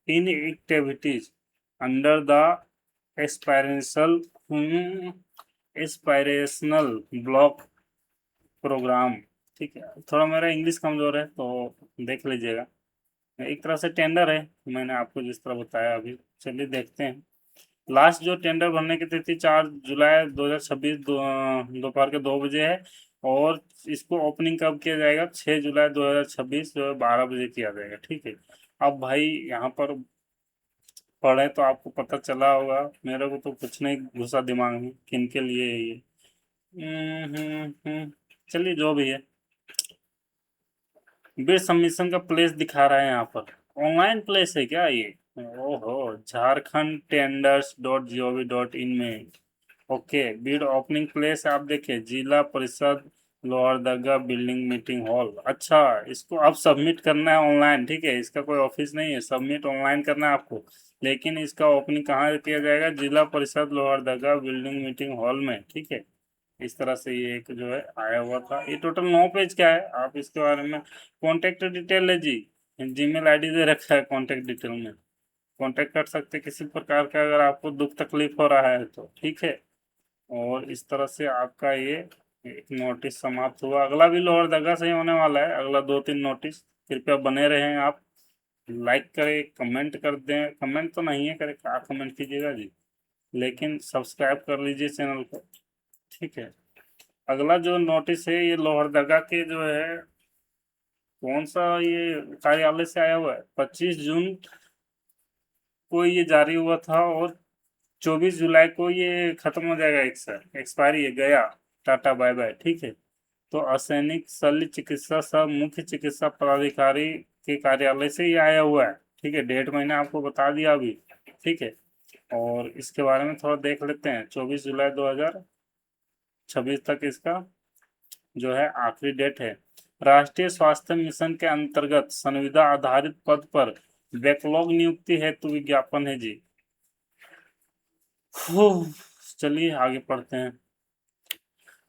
inactivities under the aspirational aspirational block programme. ठीक है, थोड़ा मेरा इंग्लिश कमजोर है तो देख लीजिएगा। एक तरह से टेंडर है, मैंने आपको जिस तरह बताया अभी। चलिए देखते हैं। लास्ट जो टेंडर भरने की तिथि 4 जुलाई 2026 दोपहर के 2 बजे है। और इसको ओपनिंग कब किया जाएगा? 6 जुलाई 2026 जो है 12 बजे किया जाएगा, ठीक है। अब भाई यहाँ पर पढ़े तो आपको पता चला होगा, मेरे को तो कुछ नहीं घुसा दिमाग में किन के लिए है ये। चलिए जो भी है। बिड सबमिशन का प्लेस दिखा रहा है यहाँ पर। ऑनलाइन प्लेस है क्या ये? ओहो, Jharkhand tenders dot G O V dot in में। ओके, बिड ओपनिंग प्लेस आप देखिए, जिला परिषद लोहरदगा बिल्डिंग मीटिंग हॉल। अच्छा, इसको अब सबमिट करना है ऑनलाइन, ठीक है। इसका कोई ऑफिस नहीं है, सबमिट ऑनलाइन करना है आपको। लेकिन इसका ओपनिंग कहाँ किया जाएगा? जिला परिषद लोहरदगा बिल्डिंग मीटिंग हॉल में, ठीक है। इस तरह से ये एक जो है आया हुआ था। ये टोटल 9 पेज का है। आप इसके बारे में कॉन्टेक्ट डिटेल है जी, जीमेल आईडी दे रखा है कॉन्टेक्ट डिटेल में। कॉन्टेक्ट कर सकते हैं किसी प्रकार का, अगर आपको दुख तकलीफ हो रहा है तो, ठीक है। और इस तरह से आपका ये एक नोटिस समाप्त हुआ। अगला भी लोहरदगा से ही होने वाला है, अगला 2-3 नोटिस। कृपया बने रहें आप। लाइक करें, कमेंट कर दें, कमेंट तो नहीं है करें, क्या कमेंट कीजिएगा जी, लेकिन सब्सक्राइब कर लीजिए चैनल को, ठीक है। अगला जो नोटिस है ये लोहरदगा के जो है, कौन सा ये कार्यालय से आया हुआ है, 25 जून को ये जारी हुआ था। और 24 जुलाई को ये खत्म हो जाएगा, एक सर एक्सपायरी है, गया, टाटा बाय बाय, ठीक है। तो असैनिक शल्य चिकित्सा सह मुख्य चिकित्सा पदाधिकारी के कार्यालय से ये आया हुआ है, ठीक है। डेट मैंने आपको बता दिया अभी, ठीक है। और इसके बारे में थोड़ा देख लेते हैं। 24 जुलाई 2026 तक इसका जो है आखिरी डेट है। राष्ट्रीय स्वास्थ्य मिशन के अंतर्गत संविदा आधारित पद पर बैकलॉग नियुक्ति हेतु विज्ञापन है जी। चलिए आगे पढ़ते हैं।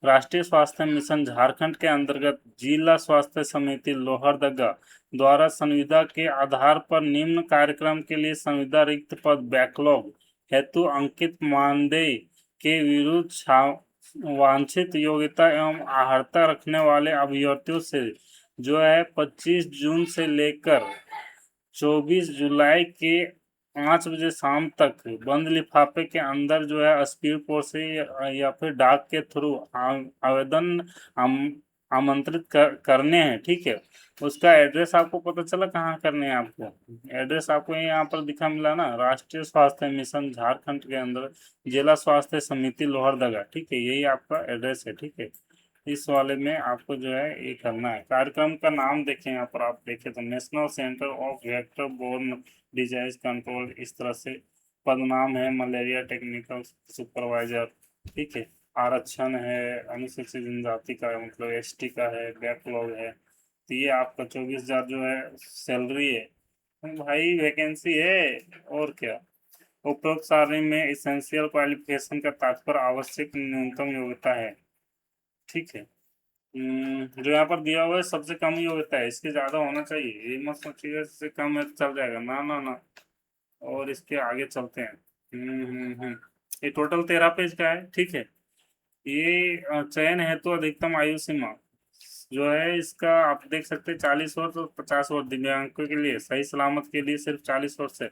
राष्ट्रीय स्वास्थ्य मिशन झारखंड के अंतर्गत जिला स्वास्थ्य समिति लोहरदगा द्वारा संविदा के आधार पर निम्न कार्यक्रम के लिए संविदा रिक्त पद बैकलॉग हेतु अंकित मानदेय के विरुद्ध वांछित योग्यता एवं अर्हता रखने वाले अभ्यर्थियों से जो है 25 जून से लेकर 24 जुलाई के 5 बजे शाम तक बंद लिफाफे के अंदर जो है स्पीड पोस्ट से या फिर डाक के थ्रू आवेदन आमंत्रित करने हैं, ठीक है। उसका एड्रेस आपको पता चला कहाँ करने हैं आपको? एड्रेस आपको यहाँ पर दिखा मिला ना, राष्ट्रीय स्वास्थ्य मिशन झारखंड के अंदर जिला स्वास्थ्य समिति लोहरदगा, ठीक है। यही आपका एड्रेस है, ठीक है। इस वाले में आपको जो है ये करना है। कार्यक्रम का नाम देखें यहाँ पर, आप देखें तो national centre of vector borne disease control, इस तरह से पदनाम है मलेरिया टेक्निकल सुपरवाइजर, ठीक है। आरक्षण है अनुसूचित जनजाति का, मतलब एसटी का है, बैकलॉग है। तो ये आपका 24,000 जो है सैलरी है भाई, वैकेंसी है और क्या। उपरोक्त सारणी में इसेंशियल क्वालिफिकेशन का तात्पर्य आवश्यक न्यूनतम योग्यता है, ठीक है। जो यहाँ पर दिया हुआ है सबसे कम ही होता है, इसके ज्यादा होना चाहिए। ये मत सोचिएगा इससे कम है तो चल जाएगा, ना ना ना। और इसके आगे चलते हैं। ये टोटल 13 पेज का है, ठीक है। ये चयन है तो अधिकतम आयु सीमा जो है इसका आप देख सकते हैं 40 वर्ष और 50 वर्ष दिव्यांगों के लिए, सही सलामत के लिए सिर्फ 40 वर्ष है,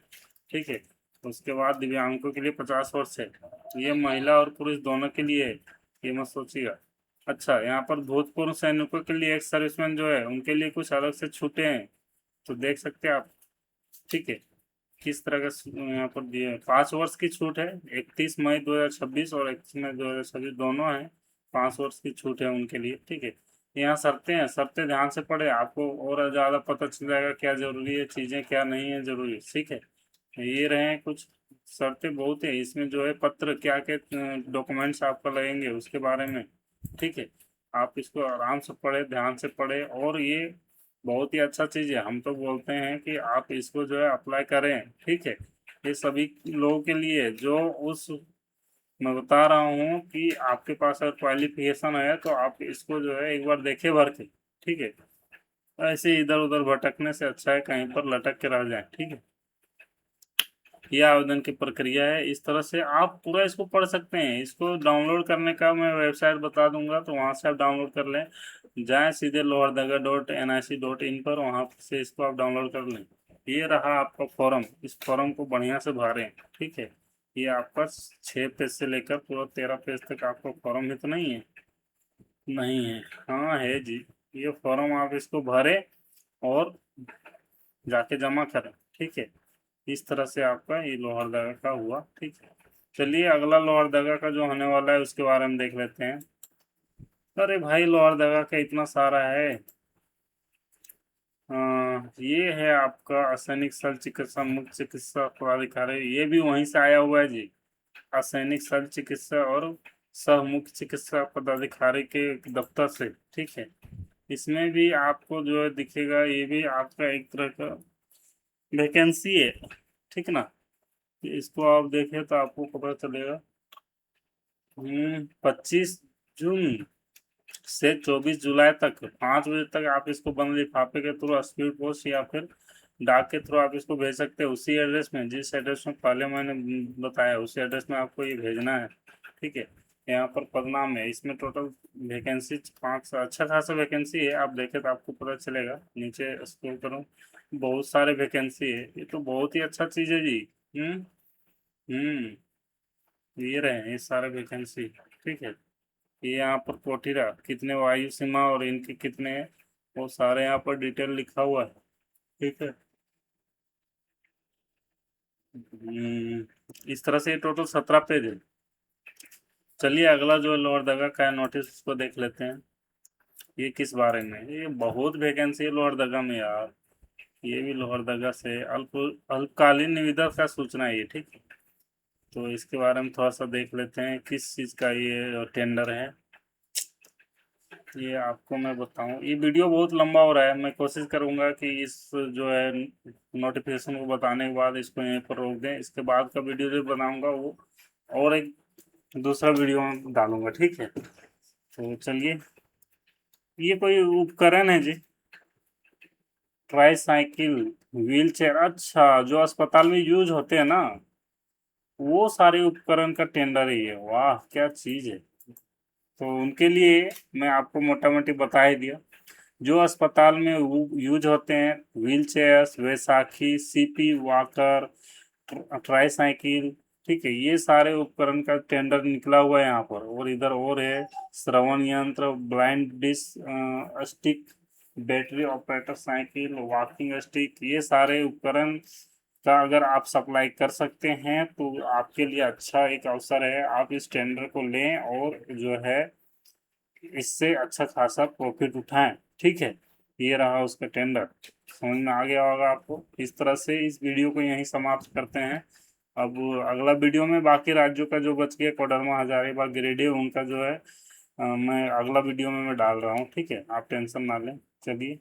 ठीक है। उसके बाद दिव्यांगों के लिए 50 वर्ष है। ये महिला और पुरुष दोनों के लिए है, ये मत सोचिएगा। अच्छा, यहाँ पर भूतपूर्व सैनिकों के लिए एक्स सर्विसमैन जो है उनके लिए कुछ अलग से छूटे हैं, तो देख सकते हैं आप, ठीक है। किस तरह का यहाँ पर दिए 5 वर्ष की छूट है, 31 मई 2026 और 31 मई 2026 दोनों है। 5 वर्ष की छूट है उनके लिए, ठीक है। यहाँ शर्तें हैं, शर्तें ध्यान से पढ़े, आपको और ज़्यादा पता चल जाएगा क्या जरूरी है चीज़ें, क्या नहीं है जरूरी, ठीक है। ये रहे कुछ शर्तें, बहुत है इसमें जो है, पत्र क्या क्या डॉक्यूमेंट्स आपको लगेंगे उसके बारे में, ठीक है। आप इसको आराम से पढ़े, ध्यान से पढ़े, और ये बहुत ही अच्छा चीज़ है। हम तो बोलते हैं कि आप इसको जो है अप्लाई करें, ठीक है। ये सभी लोगों के लिए जो उस मैं बता रहा हूँ कि आपके पास अगर क्वालिफिकेशन है तो आप इसको जो है एक बार देखे भर के, ठीक है। ऐसे इधर उधर भटकने से अच्छा है कहीं पर लटक के रह जाए, ठीक है। ये आवेदन की प्रक्रिया है, इस तरह से आप पूरा इसको पढ़ सकते हैं। इसको डाउनलोड करने का मैं वेबसाइट बता दूंगा, तो वहाँ से आप डाउनलोड कर लें। जाएं सीधे lohardaga.nic.in पर, वहाँ से इसको आप डाउनलोड कर लें। ये रहा आपका फॉर्म, इस फॉर्म को बढ़िया से भरें, ठीक है। ये आपका 6 पेज से लेकर पूरा 13 पेज तक आपका फॉर्म है तो नहीं है? नहीं है? हाँ है जी। ये फॉर्म आप इसको भरें और जाके जमा करें, ठीक है। इस तरह से आपका ये लोहरदगा का हुआ, ठीक है। चलिए अगला लोहरदगा का जो होने वाला है उसके बारे में देख लेते हैं। अरे भाई लोहरदगा का इतना सारा है। ये है आपका असैनिक शल्य चिकित्सा मुख्य चिकित्सा पदाधिकारी, ये भी वहीं से आया हुआ है जी। असैनिक शल्य चिकित्सा और सह मुख्य चिकित्सा पदाधिकारी के दफ्तर से, ठीक है। इसमें भी आपको जो है दिखेगा, ये भी आपका एक तरह का वैकेंसी है, ठीक ना। इसको आप देखें तो आपको पता चलेगा। 25 जून से 24 जुलाई तक 5 बजे तक आप इसको बंद लिफाफे के थ्रू, स्पीड पोस्ट या फिर डाक के थ्रू आप इसको भेज सकते हैं उसी एड्रेस में, जिस एड्रेस में पहले मैंने बताया उसी एड्रेस में आपको ये भेजना है, ठीक है। यहाँ पर पदनाम है, इसमें टोटल वैकेंसी 5, अच्छा खासा वैकेंसी है। आप देखें तो आपको पता चलेगा, नीचे स्क्रॉल करो, बहुत सारे वैकेंसी है। ये तो बहुत ही अच्छा चीज़ है जी। हम्म। हम्म। ये रहे ये सारे वैकेंसी, ठीक है। ये यहाँ पर कोटिरा कितने वायु सीमा और इनके कितने हैं, वो सारे यहाँ पर डिटेल लिखा हुआ है, ठीक है। इस तरह से ये टोटल 17 पेज है। चलिए अगला जो लोहरदगा का है नोटिस, उसको देख लेते हैं। ये किस बारे में है? ये बहुत वैकेंसी है लोहरदगा में यार। ये भी लोहरदगा से अल्पकालीन निविदा का सूचना है ये, ठीक है। तो इसके बारे में थोड़ा सा देख लेते हैं किस चीज़ का ये टेंडर है। ये आपको मैं बताऊं, ये वीडियो बहुत लंबा हो रहा है, मैं कोशिश करूंगा कि इस जो है नोटिफिकेशन को बताने के बाद इसको यहीं पर रोक दें। इसके बाद का वीडियो जो बनाऊंगा वो और एक दूसरा वीडियो में डालूंगा, ठीक है। तो चलिए, ये कोई उपकरण है जी, ट्राईसाइकिल, व्हील चेयर, अच्छा जो अस्पताल में यूज होते हैं ना, वो सारे उपकरण का टेंडर ही है। वाह क्या चीज है। तो उनके लिए मैं आपको मोटा मोटी बता ही दिया। जो अस्पताल में यूज होते हैं, wheel chairs, Vaisakhi, CP walker, tricycle, ठीक है। ये सारे उपकरण का टेंडर निकला हुआ है यहाँ पर। और इधर और है श्रवण यंत्र, blind disc stick, battery operator cycle, walking stick, ये सारे उपकरण का अगर आप सप्लाई कर सकते हैं तो आपके लिए अच्छा एक अवसर है। आप इस टेंडर को लें और जो है इससे अच्छा खासा प्रॉफिट उठाएं, ठीक है। ये रहा उसका टेंडर, समझ में आ गया होगा आपको। इस तरह से इस वीडियो को यहीं समाप्त करते हैं। अब अगला वीडियो में बाकी राज्यों का जो बच गया, कोडरमा, हजारीबाग, गिरिडीह, उनका जो है मैं अगला वीडियो में मैं डाल रहा हूँ, ठीक है। आप टेंशन ना लें। चलिए।